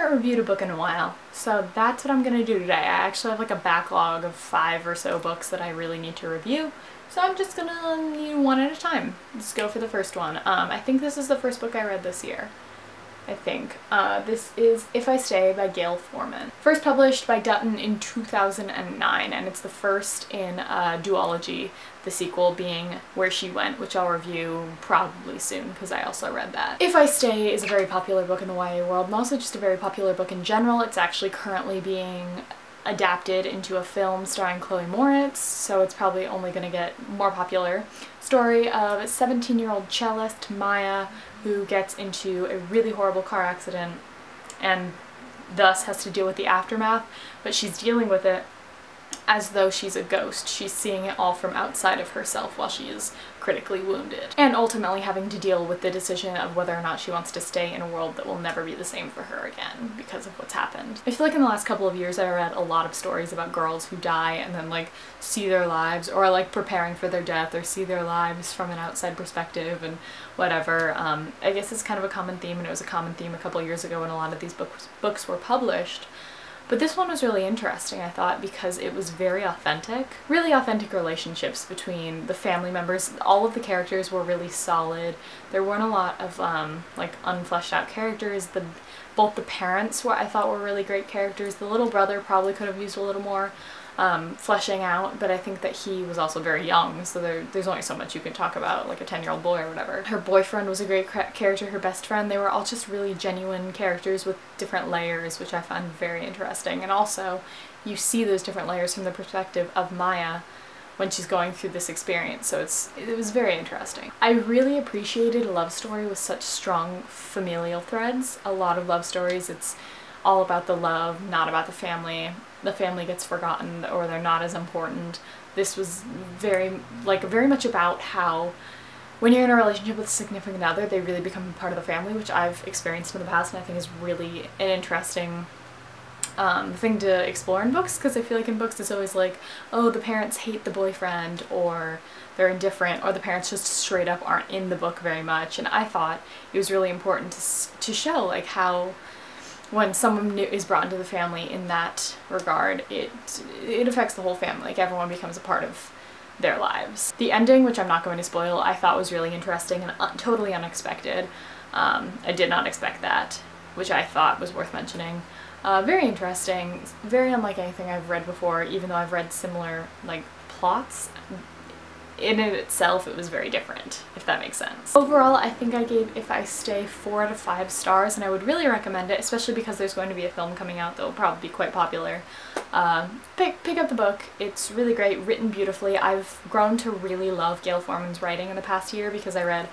haven't reviewed a book in a while, so that's what I'm gonna do today. I actually have like a backlog of 5 or so books that I really need to review, so I'm just gonna do one at a time. Let's go for the first one. I think this is the first book I read this year. I think. This is If I Stay by Gayle Forman. First published by Dutton in 2009, and it's the first in a duology, the sequel being Where She Went, which I'll review probably soon because I also read that. If I Stay is a very popular book in the YA world, and also just a very popular book in general. It's actually currently being adapted into a film starring Chloe Moritz, so it's probably only going to get more popular. Story of a 17-year-old cellist, Maya, who gets into a really horrible car accident and thus has to deal with the aftermath, but she's dealing with it as though she's a ghost. She's seeing it all from outside of herself while she is critically wounded, and ultimately having to deal with the decision of whether or not she wants to stay in a world that will never be the same for her again because of what's happened. I feel like in the last couple of years I read a lot of stories about girls who die and then like see their lives, or like preparing for their death, or see their lives from an outside perspective and whatever. I guess it's kind of a common theme, and it was a common theme a couple of years ago when a lot of these books were published. But this one was really interesting, I thought, because it was very authentic. Really authentic relationships between the family members. All of the characters were really solid. There weren't a lot of like unfleshed out characters. Both the parents I thought were really great characters. The little brother probably could have used a little more fleshing out, but I think that he was also very young, so there's only so much you can talk about, like a 10-year-old boy or whatever. Her boyfriend was a great character, her best friend. They were all just really genuine characters with different layers, which I found very interesting. And also, you see those different layers from the perspective of Maya when she's going through this experience, so it was very interesting. I really appreciated a love story with such strong familial threads. A lot of love stories, it's all about the love, not about the family. The family gets forgotten, or they're not as important. This was very much about how when you're in a relationship with a significant other, they really become part of the family, which I've experienced in the past, and I think is really an interesting thing to explore in books, because I feel like in books it's always like, oh, the parents hate the boyfriend, or they're indifferent, or the parents just straight up aren't in the book very much. And I thought it was really important to show like how when someone new is brought into the family in that regard, it affects the whole family. Like, everyone becomes a part of their lives. The ending, which I'm not going to spoil, I thought was really interesting and totally unexpected. I did not expect that, which I thought was worth mentioning. Very interesting, very unlike anything I've read before, even though I've read similar like plots. In it itself, it was very different, if that makes sense. Overall, I think I gave If I Stay 4 out of 5 stars, and I would really recommend it, especially because there's going to be a film coming out that will probably be quite popular. Pick up the book. It's really great, written beautifully. I've grown to really love Gayle Forman's writing in the past year because I read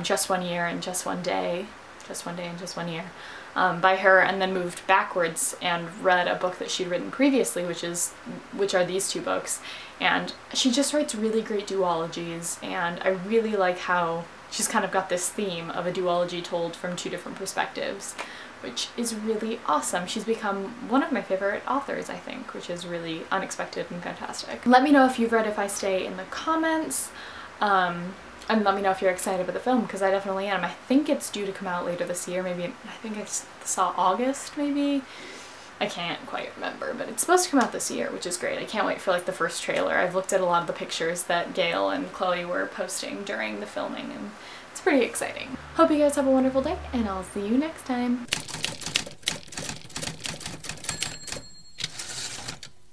Just One Year and Just One Day and Just One Year by her, and then moved backwards and read a book that she'd written previously, which are these 2 books. And she just writes really great duologies, and I really like how she's kind of got this theme of a duology told from 2 different perspectives, which is really awesome. She's become one of my favorite authors, I think, which is really unexpected and fantastic. Let me know if you've read If I Stay in the comments, and let me know if you're excited about the film, because I definitely am. I think it's due to come out later this year, maybe, I think I saw August, maybe? I can't quite remember, but it's supposed to come out this year, which is great. I can't wait for like the first trailer. I've looked at a lot of the pictures that Gayle and Chloe were posting during the filming, and it's pretty exciting. Hope you guys have a wonderful day, and I'll see you next time.